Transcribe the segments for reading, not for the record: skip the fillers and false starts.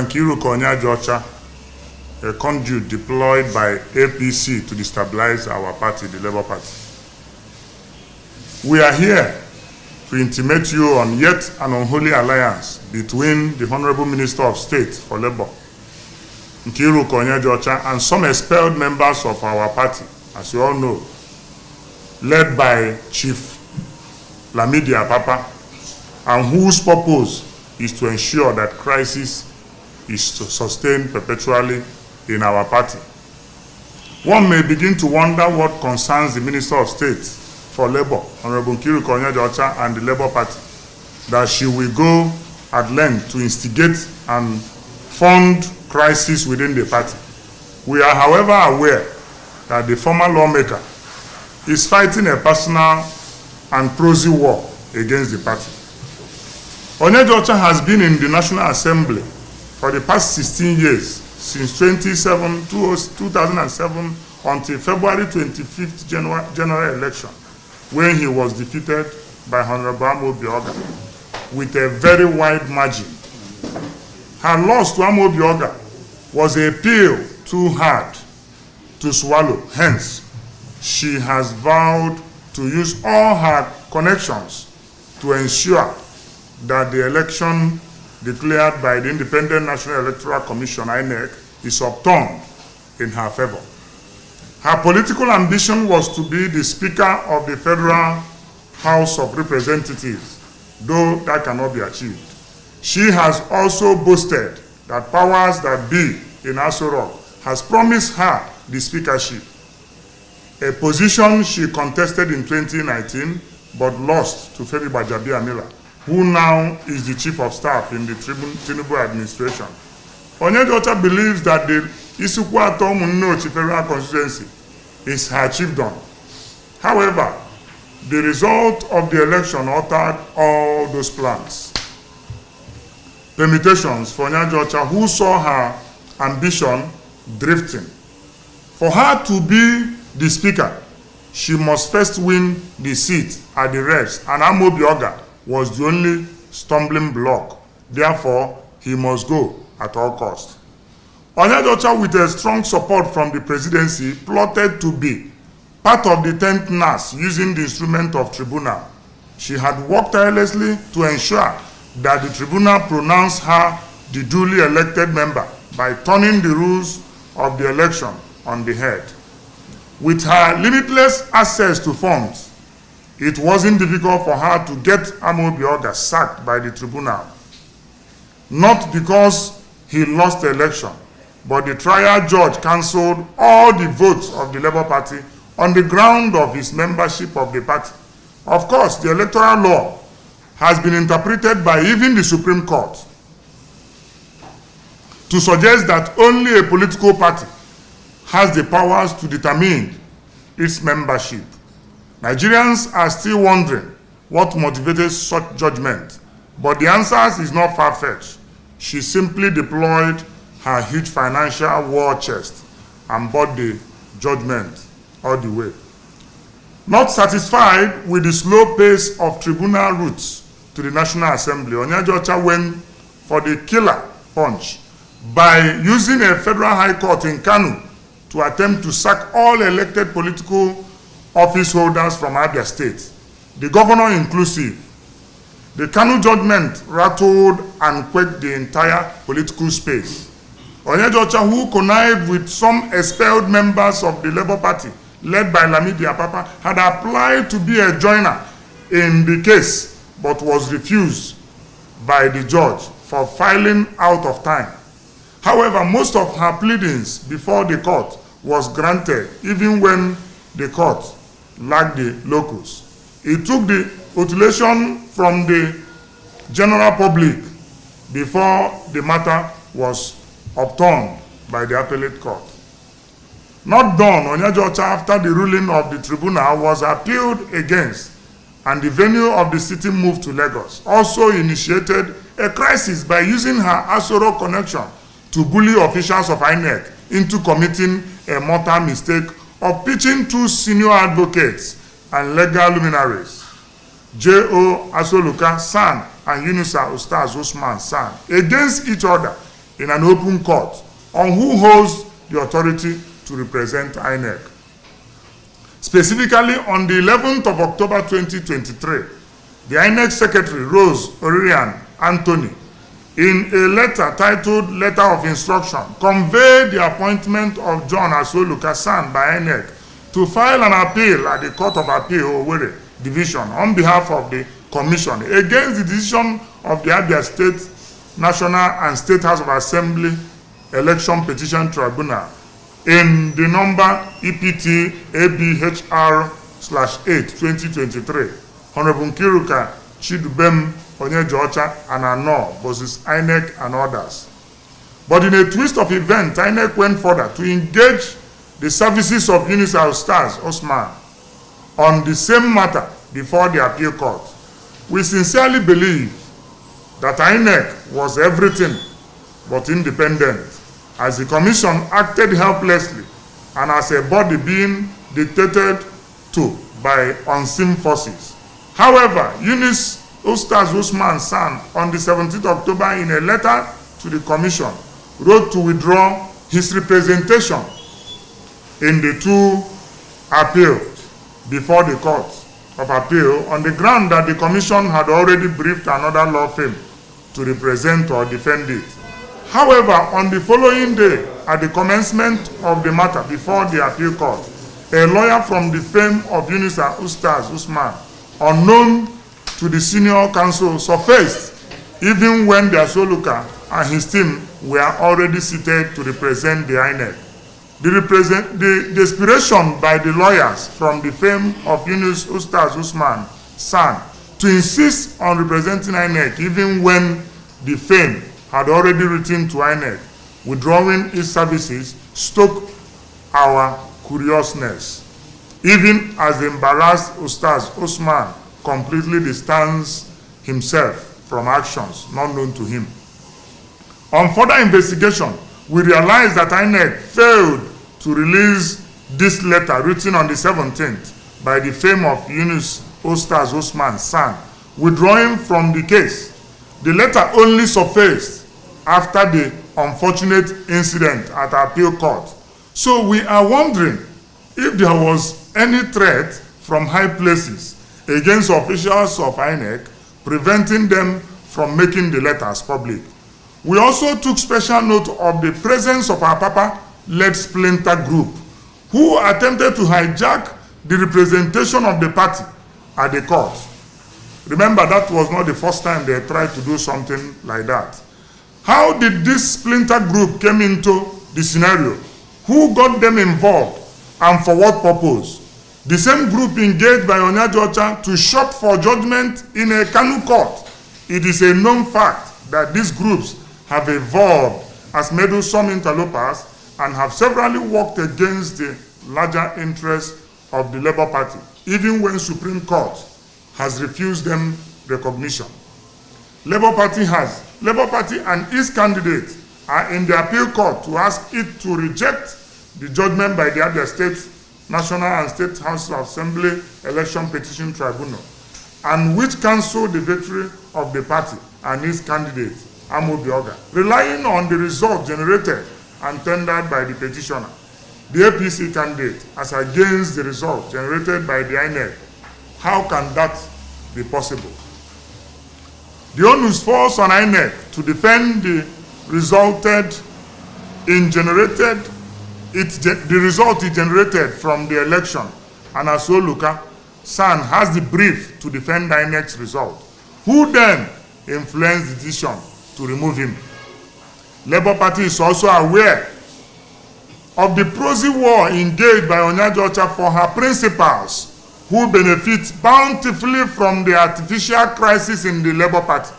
Nkiru Konyajocha, a conduit deployed by APC to destabilize our party, the Labour Party. We are here to intimate you on yet an unholy alliance between the Honorable Minister of State for Labour, Nkiru Konyajocha, and some expelled members of our party, as you all know, led by Chief Lamidi Apapa, and whose purpose is to ensure that crisis is sustained perpetually in our party. One may begin to wonder what concerns the Minister of State for Labour, Honorable Nkiru Konyajocha, and the Labour Party, that she will go at length to instigate and fund crisis within the party. We are, however, aware that the former lawmaker is fighting a personal and prosy war against the party. Konyajocha has been in the National Assembly for the past 16 years, since 2007 until February 25th general election, when he was defeated by Honorable Ahanotu with a very wide margin. Her loss to Ahanotu was a pill too hard to swallow. Hence, she has vowed to use all her connections to ensure that the election declared by the Independent National Electoral Commission, INEC, is upturned in her favor. Her political ambition was to be the Speaker of the Federal House of Representatives, though that cannot be achieved. She has also boasted that powers that be in Aso Rock has promised her the speakership, a position she contested in 2019 but lost to Femi Gbajabiamila, who now is the Chief of Staff in the Tinubu administration. Konyajocha believes that the Isukwato Munnochi Federal Constituency is her chiefdom. However, the result of the election altered all those plans. Permutations for Konyajocha, who saw her ambition drifting. For her to be the Speaker, she must first win the seat at the reps, and Ahanotu was the only stumbling block. Therefore, he must go at all costs. Konyajocha, with a strong support from the presidency, plotted to be part of the 10th NAS using the instrument of tribunal. She had worked tirelessly to ensure that the tribunal pronounced her the duly elected member by turning the rules of the election on the head. With her limitless access to funds, it wasn't difficult for her to get Ahanotu sacked by the tribunal. Not because he lost the election, but the trial judge cancelled all the votes of the Labour Party on the ground of his membership of the party. Of course, the electoral law has been interpreted by even the Supreme Court to suggest that only a political party has the powers to determine its membership. Nigerians are still wondering what motivated such judgment, but the answer is not far-fetched. She simply deployed her huge financial war chest and bought the judgment all the way. Not satisfied with the slow pace of tribunal routes to the National Assembly, Konyajocha went for the killer punch by using a federal high court in Kano to attempt to sack all elected political office holders from Abia State, the governor inclusive. The Kano judgment rattled and quaked the entire political space. Konyajocha, who connived with some expelled members of the Labour Party, led by Lamidi Apapa, had applied to be a joiner in the case, but was refused by the judge for filing out of time. However, most of her pleadings before the court was granted, even when the court lacked the locus. It took the ululation from the general public before the matter was upturned by the appellate court. Not done, Konyajocha, after the ruling of the tribunal was appealed against and the venue of the sitting moved to Lagos, also initiated a crisis by using her Aso Rock connection to bully officials of INEC into committing a mortal mistake of pitching two senior advocates and legal luminaries, J.O. Asoluka San and Yunusa Ustaz Usman San, against each other in an open court on who holds the authority to represent INEC. Specifically, on the 11th of October 2023, the INEC Secretary, Rose Oririan Anthony, in a letter titled Letter of Instruction, conveyed the appointment of John Asoluka San by INEC to file an appeal at the Court of Appeal, Owerri Division, on behalf of the Commission against the decision of the Abia State National and State House of Assembly Election Petition Tribunal in the number EPT ABHR/8 2023. Honorable Nkiruka Chidubem Onyejocha and Ano versus INEC and others. But in a twist of events, INEC went further to engage the services of Unisa Ustaz Osman on the same matter before the appeal court. We sincerely believe that INEC was everything but independent, as the Commission acted helplessly and as a body being dictated to by unseen forces. However, Yunus Ustaz Usman San, on the 17th of October, in a letter to the Commission, wrote to withdraw his representation in the two appeals before the Court of Appeal on the ground that the Commission had already briefed another law firm to represent or defend it. However, on the following day, at the commencement of the matter before the appeal court, a lawyer from the firm of Unisa Ustaz Usman, unknown to the senior counsel, surfaced even when the Asoluka and his team were already seated to represent the INEC. The desperation by the lawyers from the firm of Yunus Ustaz Usman San to insist on representing INEC even when the firm had already written to INEC withdrawing its services stoked our curiousness, even as the embarrassed Ustaz Usman completely distanced himself from actions not known to him. On further investigation, we realized that INEC failed to release this letter written on the 17th by the firm of Yunus Ustaz Usman San, withdrawing from the case. The letter only surfaced after the unfortunate incident at the appeal court. So we are wondering if there was any threat from high places against officials of INEC, preventing them from making the letters public. We also took special note of the presence of our Papa-led splinter group, who attempted to hijack the representation of the party at the court. Remember, that was not the first time they tried to do something like that. How did this splinter group came into the scenario? Who got them involved and for what purpose? The same group engaged by Onyejocha to shop for judgment in a Kanu court. It is a known fact that these groups have evolved as meddlesome interlopers and have severally worked against the larger interests of the Labour Party, even when Supreme Court has refused them recognition. Labour Party and its candidates are in the appeal court to ask it to reject the judgment by the Abia State National and State House of Assembly Election Petition Tribunal, and which cancelled the victory of the party and its candidate, Amobioga, relying on the result generated and tendered by the petitioner, the APC candidate, as against the result generated by the INEC. How can that be possible? The onus falls on INEC to defend the result it generated from the election, and Asoluka San has the brief to defend INEC's result. Who then influenced the decision to remove him? Labour Party is also aware of the prosy war engaged by Onyejocha for her principals, who benefit bountifully from the artificial crisis in the Labour Party.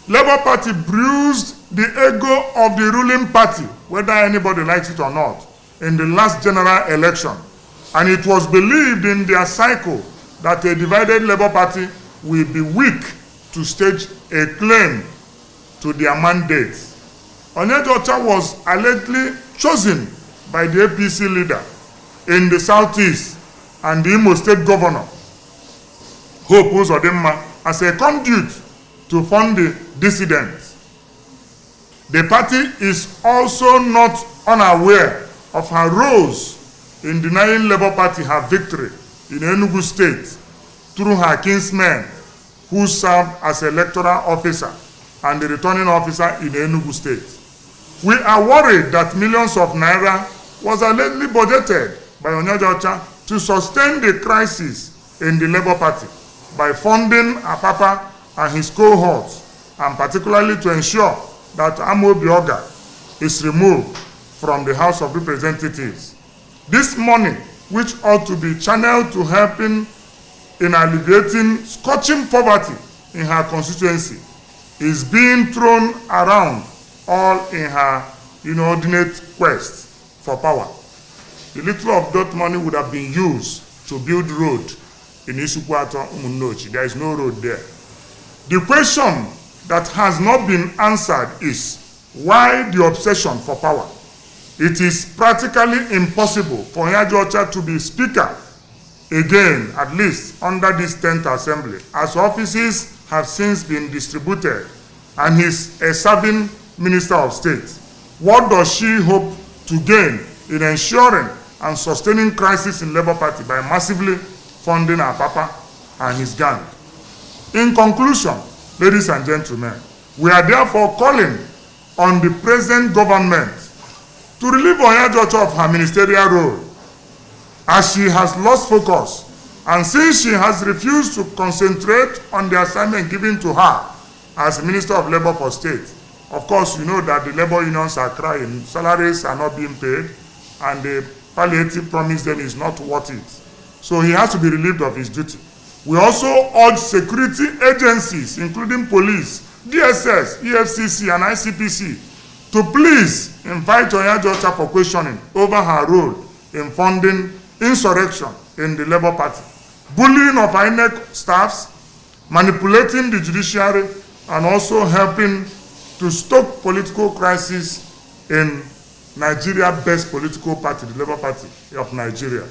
Labour Party bruised the ego of the ruling party, whether anybody likes it or not, in the last general election. And it was believed in their cycle that a divided Labour Party will be weak to stage a claim to their mandate. Onyejocha was allegedly chosen by the APC leader in the Southeast and the Imo State Governor, Hope Uzodimma, as a conduit to fund the dissidents. The party is also not unaware of her roles in denying Labour Party her victory in Enugu State through her kinsmen who served as electoral officer and the returning officer in Enugu State. We are worried that millions of naira was allegedly budgeted by Onyejocha to sustain the crisis in the Labour Party by funding Apapa and his cohorts, and particularly to ensure that Amobioga is removed from the House of Representatives. This money, which ought to be channeled to helping in alleviating scorching poverty in her constituency, is being thrown around all in her inordinate quest for power. The little of that money would have been used to build road in Isukwato Umunochi. There is no road there. The question that has not been answered is, why the obsession for power? It is practically impossible for Onyejocha to be speaker again, at least under this 10th assembly, as offices have since been distributed and he's a serving minister of state. What does she hope to gain in ensuring and sustaining crisis in Labour Party by massively funding her papa and his gang? In conclusion, ladies and gentlemen, we are therefore calling on the present government to relieve Onyejocha of her ministerial role, as she has lost focus, and since she has refused to concentrate on the assignment given to her as Minister of Labour for State. Of course, you know that the labor unions are crying, salaries are not being paid, and the palliative promised them is not worth it. So he has to be relieved of his duty. We also urge security agencies, including police, DSS, EFCC, and ICPC, to please invite Onyejocha for questioning over her role in funding insurrection in the Labour Party, bullying of INEC staffs, manipulating the judiciary, and also helping to stoke political crisis in Nigeria's best political party, the Labour Party of Nigeria.